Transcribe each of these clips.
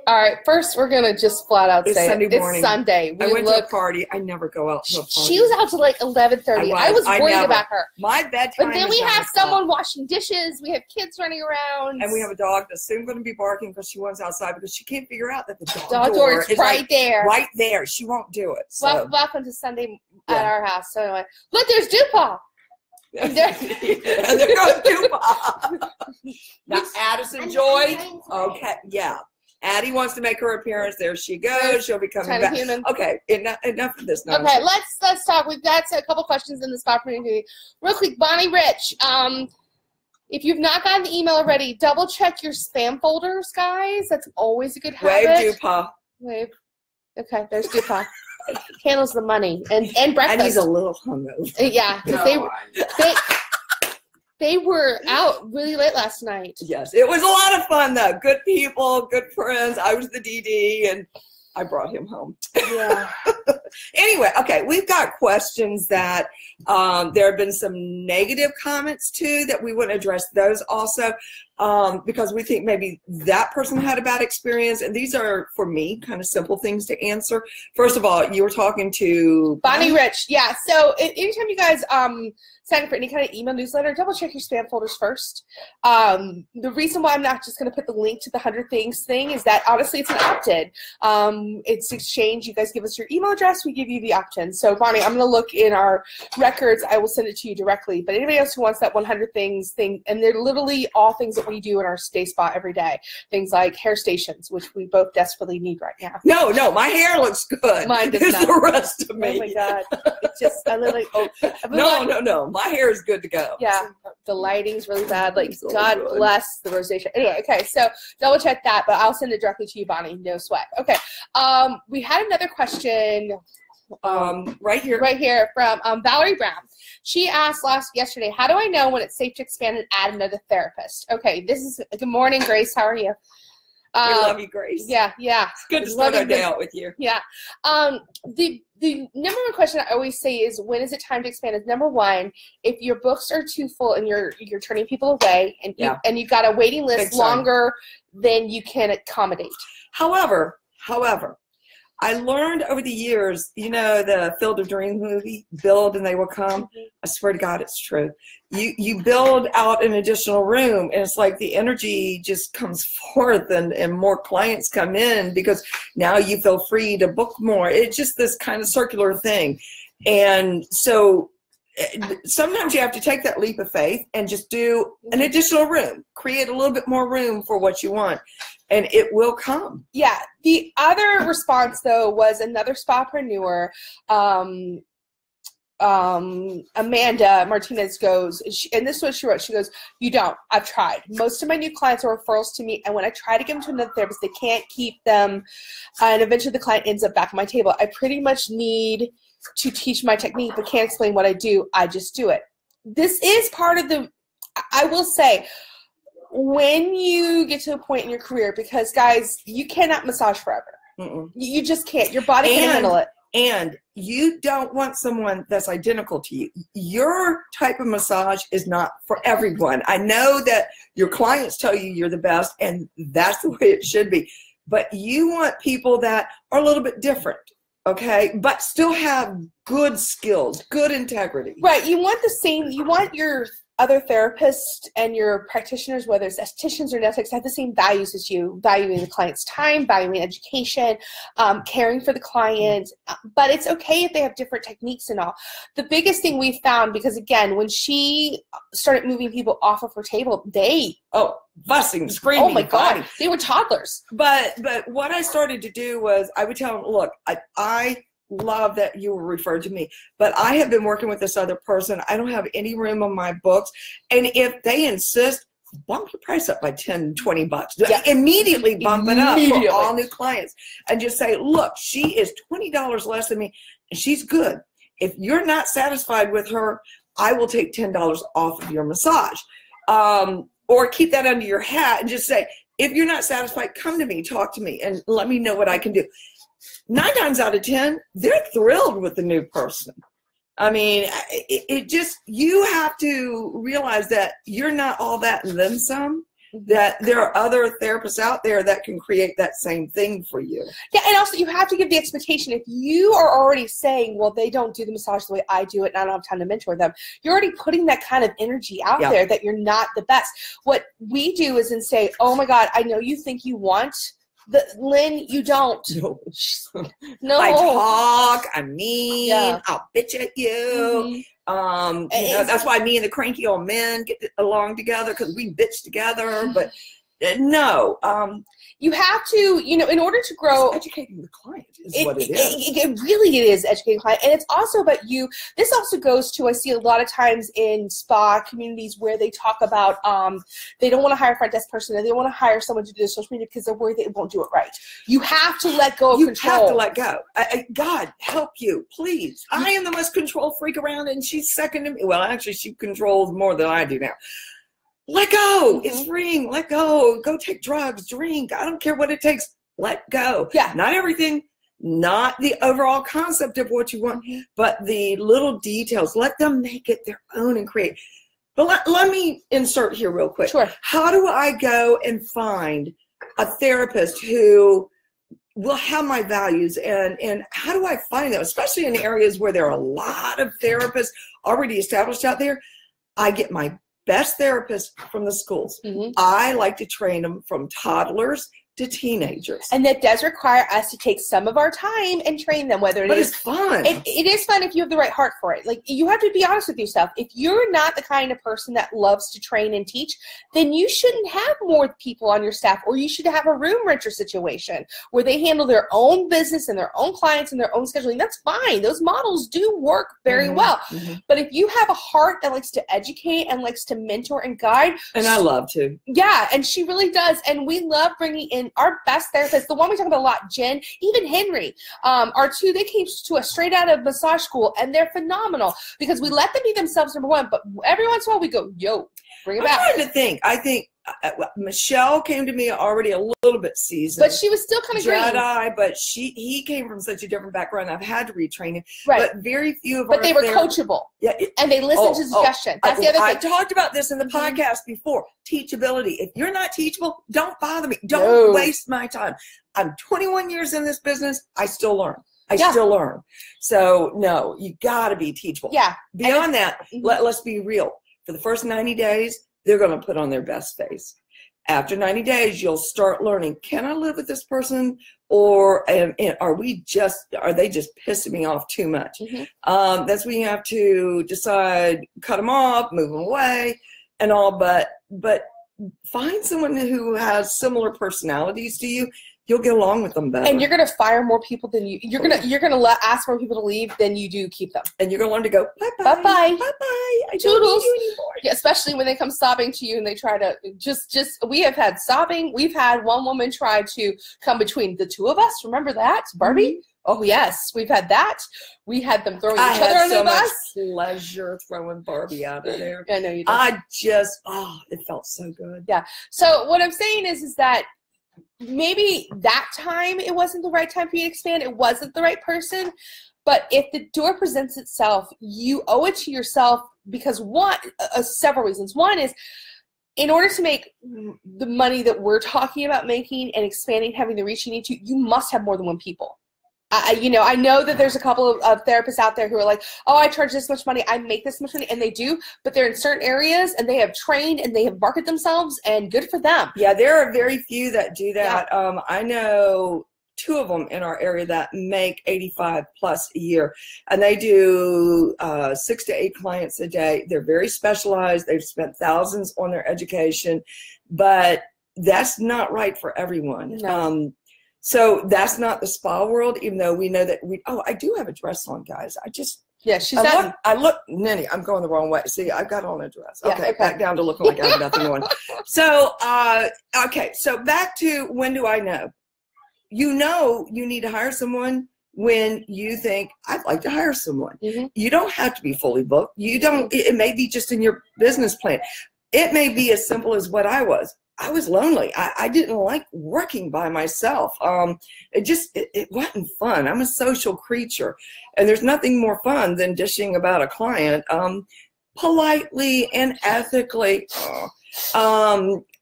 All right, first we're gonna just flat out It's say Sunday it. morning. It's Sunday. I went to a party. I never go out to a party. She was out to like 11:30. I was worried about her. My bedtime. But then we is have someone washing dishes. We have kids running around, and we have a dog that's soon going to be barking because she wants outside because she can't figure out that the dog door is right there. Right there. She won't do it. So. Welcome to Sunday at our house. So anyway, look, there's Dupaw. And there goes Dupaw. Now, Addison Joy. Okay, yeah. Addie wants to make her appearance. There she goes. She'll be coming back. Human. Okay, enough of this nonsense. Okay, let's talk. We've got a couple questions in the spot community. Real quick, Bonnie Rich. If you've not gotten the email already, double check your spam folders, guys. That's always a good habit. Wave Dupaw. Wave. Okay, there's Dupaw. Handles the money and breakfast. And he's a little hungover. Yeah, because they were out really late last night. Yes, it was a lot of fun though. Good people, good friends. I was the DD, and I brought him home. Yeah. Anyway, okay, we've got questions that there have been some negative comments too that we want to address those also because we think maybe that person had a bad experience, and these are for me kind of simple things to answer. First of all, you were talking to Bonnie Rich. Yeah. So anytime you guys sign up for any kind of email newsletter, double check your spam folders first. The reason why I'm not just going to put the link to the 100 Things thing is that honestly it's an opt-in. It's exchange. You guys give us your email address, we give you the opt-in. So Bonnie, I'm going to look in our records. I will send it to you directly. But anybody else who wants that 100 Things thing, and they're literally all things that we do in our stay spot every day. Things like hair stations, which we both desperately need right now. No, my hair looks good. Mine does There's not. The rest of me. Oh my God. It's just, I literally, No. My hair is good to go. Yeah, the lighting's really bad. Like, God bless the rosacea. Anyway, okay, so double check that, but I'll send it directly to you, Bonnie. No sweat. Okay, we had another question. Right here from Valerie Brown. She asked yesterday, how do I know when it's safe to expand and add another therapist? Okay, this is, good morning, Grace. How are you? We love you, Grace. Yeah. It's good to start our day out with you. Yeah. The number one question I always say is, when is it time to expand? Is number one, if your books are too full and you're turning people away, and you've got a waiting list longer than you can accommodate. However, I learned over the years, you know, the Field of Dreams movie, build and they will come. I swear to God, it's true. You build out an additional room, and it's like the energy just comes forth, and more clients come in because now you feel free to book more. It's just this kind of circular thing. And so sometimes you have to take that leap of faith and just do an additional room, create a little bit more room for what you want, and it will come. Yeah. The other response, though, was another Spapreneur, Amanda Martinez goes, and this is what she wrote. She goes, you don't. I've tried. Most of my new clients are referrals to me, and when I try to give them to another therapist, they can't keep them, and eventually the client ends up back on my table. I pretty much need to teach my technique, but can't explain what I do. I just do it. This is part of the, I will say, when you get to a point in your career, because guys, you cannot massage forever. You just can't. Your body can't handle it. And you don't want someone that's identical to you. Your type of massage is not for everyone. I know that your clients tell you you're the best, and that's the way it should be. But you want people that are a little bit different, okay, but still have good skills, good integrity. Right. You want the same, you want your other therapists and your practitioners, whether it's estheticians or nail techs, have the same values as you, valuing the client's time, valuing education, caring for the client. But it's okay if they have different techniques and all. The biggest thing we found, because again, when she started moving people off of her table, fussing, screaming. Oh my God, they were toddlers. But what I started to do was I would tell them, look, I love that you were referred to me, but I have been working with this other person. I don't have any room on my books. And if they insist, bump your price up by 10, 20 bucks. Yeah. Immediately bump it up for all new clients. And just say, look, she is $20 less than me, and she's good. If you're not satisfied with her, I will take $10 off of your massage. Or keep that under your hat and just say, if you're not satisfied, come to me, talk to me, and let me know what I can do. 9 times out of 10, they're thrilled with the new person. I mean, it just, you have to realize that you're not all that and then some. that there are other therapists out there that can create that same thing for you. Yeah, and also you have to give the expectation. If you are already saying, well, they don't do the massage the way I do it and I don't have time to mentor them, you're already putting that kind of energy out there that you're not the best. What we do is then say, oh my God, I know you think you want Lynn, you don't. No. I talk, I'm mean, I'll bitch at you. That's why me and the cranky old men get along together, because we bitch together. But no, you have to, in order to grow. It's educating the client is what it is. It really is educating the client. And it's also about you. This also goes to, I see a lot of times in spa communities where they talk about they don't want to hire a front desk person, and they want to hire someone to do the social media because they're worried they won't do it right. You have to let go of control. You have to let go. God, help you, please. I am the most control freak around, and she's second to me. Well, actually, she controls more than I do now. Let go. It's freeing. Let go. Go take drugs, drink. I don't care what it takes. Let go. Yeah. Not everything, not the overall concept of what you want, but the little details. Let them make it their own and create. But let me insert here real quick. Sure. How do I go and find a therapist who will have my values, and how do I find them, especially in areas where there are a lot of therapists already established out there? I get my best therapists from the schools. I like to train them from toddlers to teenagers. And that does require us to take some of our time and train them, whether But it's fun. It is fun if you have the right heart for it. Like, you have to be honest with yourself. If you're not the kind of person that loves to train and teach, then you shouldn't have more people on your staff, or you should have a room renter situation where they handle their own business and their own clients and their own scheduling. That's fine. Those models do work very well. But if you have a heart that likes to educate and likes to mentor and guide. And I love to. Yeah, and she really does. And we love bringing in our best therapists, the one we talk about a lot, Jen, even Henry, are two. They came to us straight out of massage school, and they're phenomenal because we let them be themselves, number one, but every once in a while we go, yo, bring it back. I'm trying to think. I think Michelle came to me already a little bit seasoned, but she was still kind of Jedi. But he came from such a different background. I've had to retrain him, right? But very few of but they were coachable, and they listened to suggestion. That's the other thing. I talked about this in the podcast before. Teachability. If you're not teachable, don't bother me. Don't waste my time. I'm 21 years in this business. I still learn. I still learn. So no, you got to be teachable. Yeah. Beyond that, let's be real. For the first 90 days. They're going to put on their best face. After 90 days, you'll start learning, can I live with this person, or are they just pissing me off too much? That's when you have to decide, cut them off, move them away, and all. But find someone who has similar personalities to you. You'll get along with them better. And you're going to fire more people than you're going to ask more people to leave than you do keep them. And you're going to learn to go, bye-bye. Bye-bye. Bye-bye. I don't need you anymore. Yeah, especially when they come sobbing to you and they try to we have had sobbing. We've had one woman try to come between the two of us. Remember that? Barbie? Oh, yes. We've had that. We had them throwing each other under the bus. I had so much pleasure throwing Barbie out of there. I know you did. It felt so good. Yeah. So what I'm saying is that maybe that time it wasn't the right time for you to expand. It wasn't the right person. But if the door presents itself, you owe it to yourself because several reasons. One is, in order to make the money that we're talking about making and expanding, having the reach you need to, you must have more than one people. I know that there's a couple of therapists out there who are like, oh, I charge this much money, I make this much money, and they do, but they're in certain areas and they have trained and they have marketed themselves, and good for them. Yeah, there are very few that do that. Yeah. I know 2 of them in our area that make 85 plus a year, and they do 6 to 8 clients a day. They're very specialized. They've spent thousands on their education, but that's not right for everyone. No. So that's not the spa world, even though we know that I do have a dress on, guys. I look, Ninny, I'm going the wrong way. See, I've got on a dress. Okay, back down to looking like I have nothing on. So, so back to when do I know? You know you need to hire someone when you think, I'd like to hire someone. You don't have to be fully booked. It may be just in your business plan. It may be as simple as what I was. I was lonely. I didn't like working by myself. It wasn't fun. I'm a social creature, and there's nothing more fun than dishing about a client politely and ethically.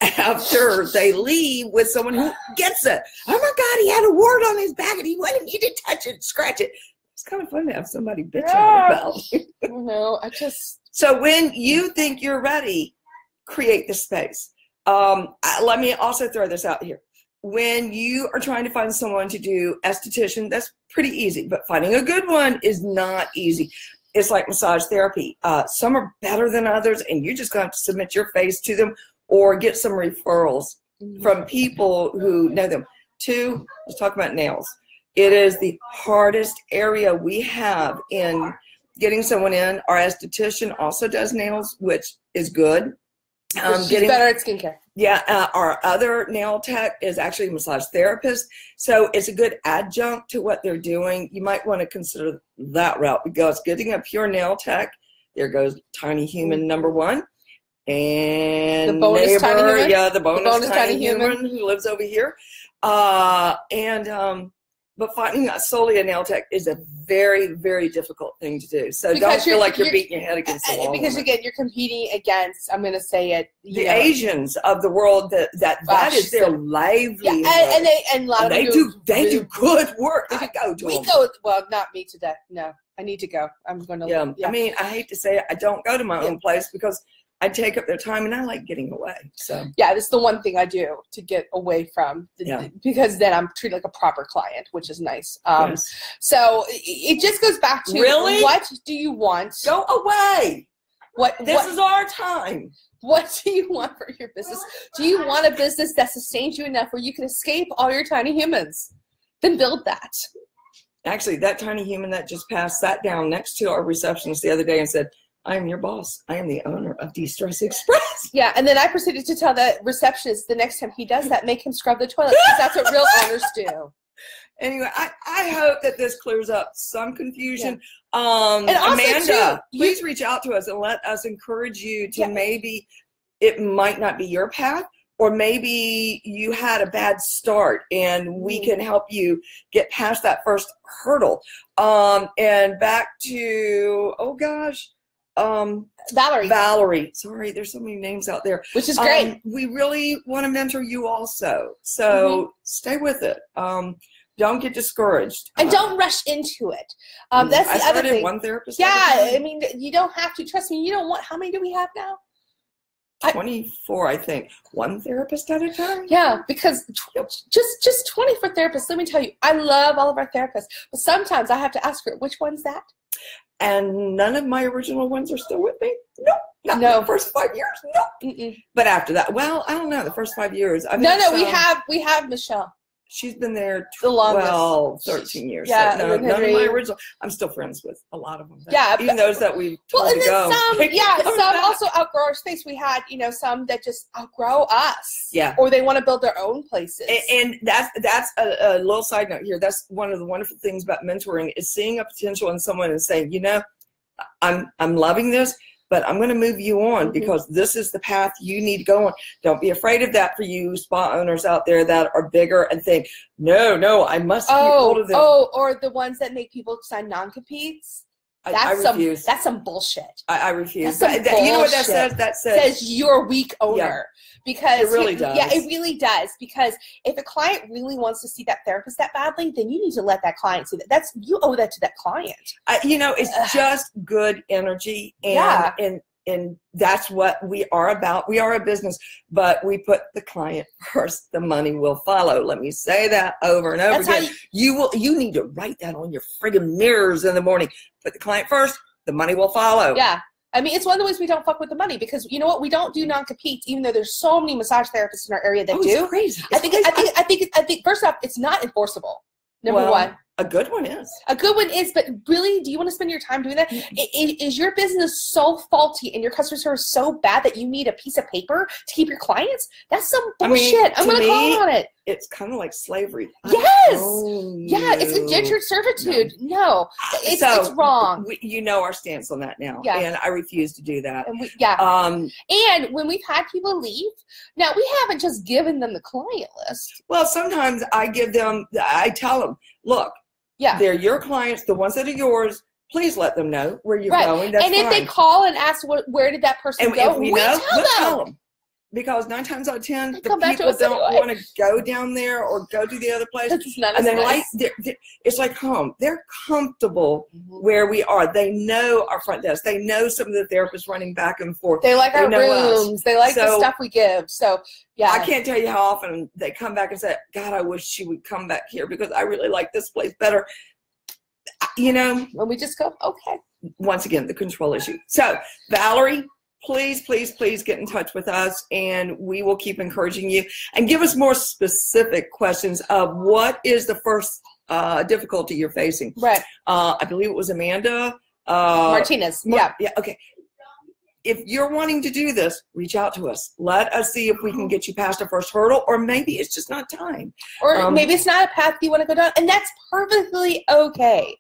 after they leave with someone who gets it. Oh my God, he had a wart on his back and he wanted me to touch it, scratch it. It's kind of fun to have somebody bitch out about it. No, I just. So when you think you're ready, create the space. Let me also throw this out here. When you are trying to find someone to do esthetician, that's pretty easy, but finding a good one is not easy. It's like massage therapy. Some are better than others, and you just got to submit your face to them or get some referrals from people who know them. 2, let's talk about nails. It is the hardest area we have in getting someone in. Our esthetician also does nails, which is good. She's better at skincare. Yeah, our other nail tech is actually a massage therapist. So it's a good adjunct to what they're doing. You might want to consider that route because getting a pure nail tech, there goes tiny human number 1. And the bonus neighbor, tiny human? Yeah, the bonus tiny human who lives over here. But finding solely a nail tech is a very, very difficult thing to do. So don't feel like you're beating your head against the wall. Because again, you're competing against, I'm going to say it, the Asians of the world. That is their livelihood. Yeah, and a lot of them they do good work. I go to them. Well, not me today. No, I need to go. I'm going to. Yeah. I mean, I hate to say it, I don't go to my own place because I take up their time, and I like getting away. So yeah, that's the one thing I do to get away from, because then I'm treated like a proper client, which is nice. Yes. So it just goes back to what do you want? Go away. This is our time. What do you want for your business? Do you want a business that sustains you enough where you can escape all your tiny humans? Then build that. Actually, that tiny human that just passed sat down next to our receptionist the other day and said, I am your boss. I am the owner of De-Stress Express. Yeah, and then I proceeded to tell the receptionist the next time he does that, make him scrub the toilet, because that's what real owners do. Anyway, I hope that this clears up some confusion. Yeah. And also Amanda, please reach out to us and let us encourage you to maybe it might not be your path, or maybe you had a bad start and we can help you get past that first hurdle. And back to, oh gosh, Valerie. Sorry, there's so many names out there. Which is great. We really want to mentor you also. So stay with it. Don't get discouraged. And don't rush into it. That's the other thing. One therapist. Yeah, I mean, you don't have to. Trust me, you don't want, how many do we have now? 24, I think. One therapist at a time? Yeah, because just 24 therapists. Let me tell you, I love all of our therapists. But sometimes I have to ask her, which one's that? And none of my original ones are still with me? Nope. Not the first 5 years? Nope. But after that, well, I don't know, the first 5 years. We have Michelle. She's been there the longest. 12, 13 years. Yeah, so none of my original. I'm still friends with a lot of them. Yeah. Even those that we told to go. Some also outgrow our space. We had, some that just outgrow us. Yeah. Or they want to build their own places. And that's a little side note here. That's one of the wonderful things about mentoring is seeing a potential in someone and saying, I'm loving this, but I'm going to move you on because this is the path you need to go on. Don't be afraid of that for you spa owners out there that are bigger and think, no, I must keep hold of them. Or the ones that make people sign non-competes. I refuse. That's some bullshit. I refuse. Bullshit. You know what that says? That says you're a weak owner. Yeah. Because it really does. Yeah, it really does. Because if a client really wants to see that therapist that badly, then you need to let that client see that. You owe that to that client. It's just good energy, and that's what we are about. We are a business, but we put the client first. The money will follow. Let me say that over and over again. You need to write that on your friggin' mirrors in the morning. Put the client first. The money will follow. Yeah. I mean, it's one of the ways we don't fuck with the money because you know what? We don't do non-competes, even though there's so many massage therapists in our area that do. It's crazy. I think first off, it's not enforceable. Number one. A good one is. A good one is, but really, do you want to spend your time doing that? Is your business so faulty and your customer service so bad that you need a piece of paper to keep your clients? That's some bullshit. I'm going to call on it. It's kind of like slavery. Yes. Yeah, it's indentured servitude. No, it's wrong. Our stance on that now. Yeah. And I refuse to do that. And and when we've had people leave, now we haven't just given them the client list. Well, sometimes I tell them, look, they're your clients, the ones that are yours. Please let them know where you're going. That's and if they call and ask, where did that person go? If we know, we'll tell them. because 9 times out of 10, the come back to people us don't anyway. want to go down there or go to the other place. It's not And as they're nice. like, it's like home. They're comfortable where we are. They know our front desk. They know some of the therapists running back and forth. They like our know us. rooms. They like the So, stuff we give. So, yeah. I can't tell you how often they come back and say, God, I wish she would come back here because I really like this place better. You know, When we just go, okay. once again, the control issue. So, Valerie, please, please, please get in touch with us, and we will keep encouraging you. And give us more specific questions of what is the first difficulty you're facing. Right. I believe it was Amanda. Martinez. Yeah. Yeah, okay. If you're wanting to do this, reach out to us. Let us see if we can get you past the first hurdle, or maybe it's just not time. Or maybe it's not a path you want to go down, and that's perfectly okay.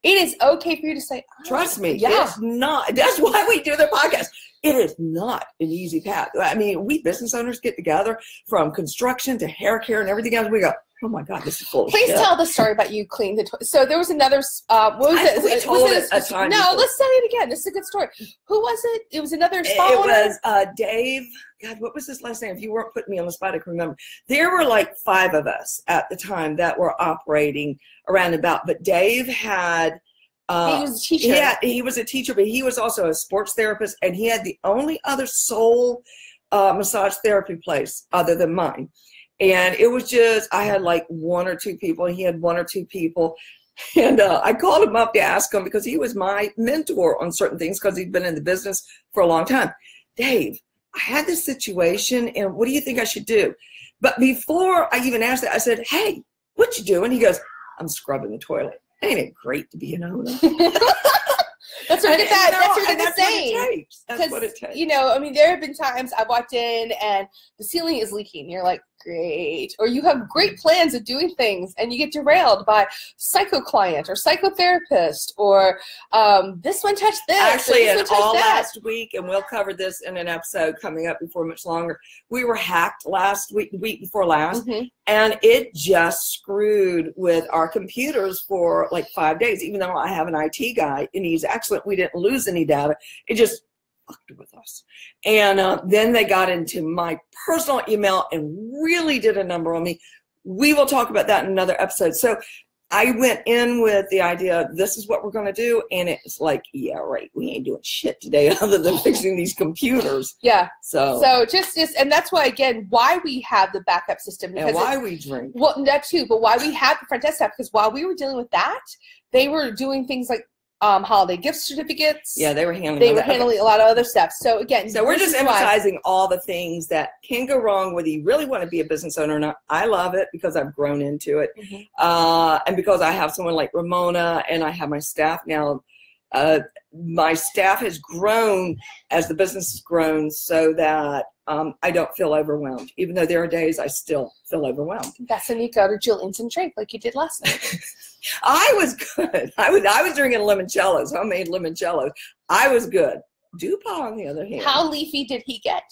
It is okay for you to say, oh, trust me, yeah. it's not. That's why we do the podcast. It is not an easy path. I mean, we business owners get together from construction to hair care and everything else. We go, oh my God, this is full of Please shit. tell the story about you cleaning the toilet. So there was another, what was it? We told it a time No, before. let's say it again. This is a good story. Who was it? It was another spa It owner? was Dave. God, what was his last name? If you weren't putting me on the spot, I can remember. There were like 5 of us at the time that were operating around about. But Dave had... he was a teacher. Yeah, he was a teacher, but he was also a sports therapist, and he had the only other sole massage therapy place other than mine. And it was just, I had like 1 or 2 people, and he had 1 or 2 people. And I called him up to ask him, because he was my mentor on certain things, because he'd been in the business for a long time. Dave, I had this situation, and what do you think I should do? But before I even asked that, I said, hey, what you doing? He goes, I'm scrubbing the toilet. Ain't it great to be an owner? That's what That's I'm saying. what it takes. That's what it takes. You know, I mean, there have been times I've walked in and the ceiling is leaking. You're like, great. Or you have great plans of doing things and you get derailed by psycho client or psychotherapist or this one touched this. Actually, this in one touched all that. last week, and we'll cover this in an episode coming up before much longer, we were hacked last week, week before last, and it just screwed with our computers for like 5 days. Even though I have an IT guy and he's excellent, we didn't lose any data. It just fucked with us. And then they got into my personal email and really did a number on me. We will talk about that in another episode. So I went in with the idea, this is what we're going to do. And it's like, yeah, right. We ain't doing shit today other than fixing these computers. Yeah. So just, and that's why, again, why we have the backup system. And why we drink. Well, that too, but why we have the front desk staff, because while we were dealing with that, they were doing things like holiday gift certificates. Yeah, they were handling a lot of other stuff. So again, so we're just emphasizing all the things that can go wrong whether you really want to be a business owner or not. I love it because I've grown into it. And because I have someone like Ramona and I have my staff now. My staff has grown as the business has grown so that I don't feel overwhelmed. Even though there are days I still feel overwhelmed. That's when you go to Julian's and drink like you did last night. I was good. I was drinking limoncellos, homemade limoncellos. I was good. Dupa, on the other hand. How leafy did he get?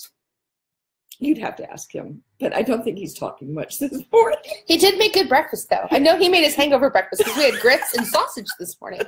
You'd have to ask him, but I don't think he's talking much this morning. He did make good breakfast, though. I know he made his hangover breakfast because we had grits and sausage this morning.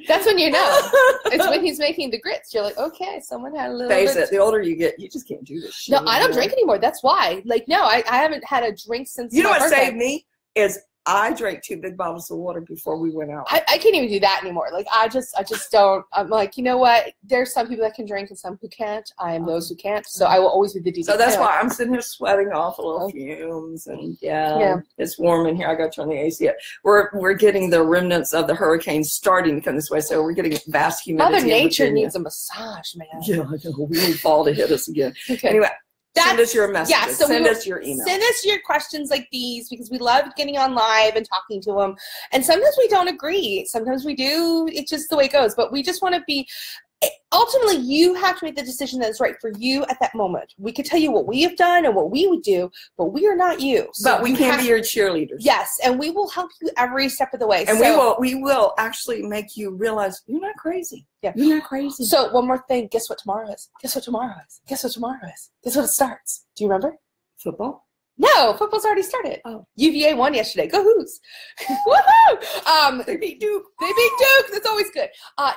That's when you know. It's when he's making the grits. You're like, okay, someone had a little Face bit. it, the older you get, you just can't do this shit. No, I don't drink anymore. That's why. Like, no, I haven't had a drink since You know my what birthday. saved me is I drank 2 big bottles of water before we went out. I can't even do that anymore. Like, I just don't. I'm like, you know what? There's some people that can drink and some who can't. I am those who can't. So I will always be the DJ. So that's why I'm sitting here sweating off a little fumes, and yeah, it's warm in here. I got to turn the AC up. We're getting the remnants of the hurricane starting to come this way, so we're getting vast humidity. Mother Nature needs a massage, man. Yeah, I know. We need fall to hit us again. Okay. Anyway. Send us your messages. Yeah, so send us your email. Send us your questions like these because we love getting on live and talking to them. And sometimes we don't agree. Sometimes we do. It's just the way it goes. But we just want to be – ultimately, you have to make the decision that is right for you at that moment. We could tell you what we have done and what we would do, but we are not you. So but we can be your cheerleaders. Yes, and we will help you every step of the way. And we will actually make you realize you're not crazy. Yeah. You're not crazy. So one more thing. Guess what tomorrow is? Guess what tomorrow is? Guess what tomorrow is? Guess what it starts? Do you remember? Football? No, football's already started. Oh. UVA won yesterday. Go Hoos. Woohoo! They beat Duke. They beat Duke. That's always good.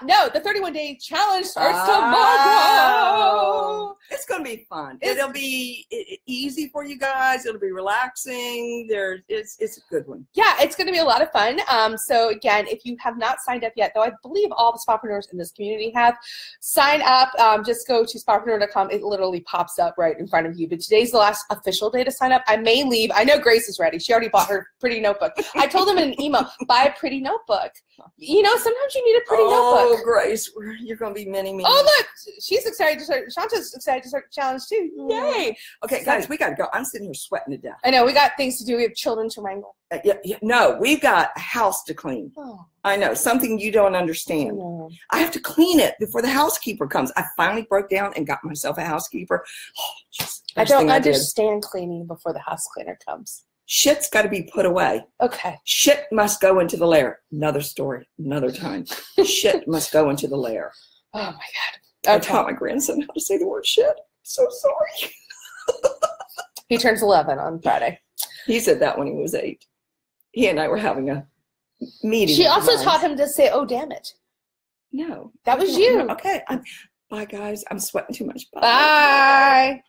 No, the 31-day challenge starts tomorrow. It's going to be fun. It'll be easy for you guys. It'll be relaxing. It's a good one. Yeah, it's going to be a lot of fun. So again, if you have not signed up yet, though I believe all the Spapreneurs in this community have, sign up. Just go to spapreneur.com. It literally pops up right in front of you. But today's the last official day to sign up. I may leave. I know Grace is ready. She already bought her pretty notebook. I told them in an email, buy a pretty notebook. You know, sometimes you need a pretty notebook. Oh, Grace, you're going to be mini-me. Oh, look. She's excited to start. Shanta's excited to start the challenge, too. Yay. Okay, guys, we got to go. I'm sitting here sweating to death. I know. We got things to do. We have children to wrangle. No, we've got a house to clean. Oh. I know, something you don't understand. No. I have to clean it before the housekeeper comes. I finally broke down and got myself a housekeeper. Oh, I don't understand cleaning before the house cleaner comes. Shit's got to be put away. Okay. Shit must go into the lair. Another story, another time. Shit must go into the lair. Oh, my God. I taught my grandson how to say the word shit. So sorry. He turns 11 on Friday. He said that when he was 8. He and I were having a meeting. She also taught him to say, oh, damn it. No. That was you. Okay. Bye, guys. I'm sweating too much. Bye. Bye.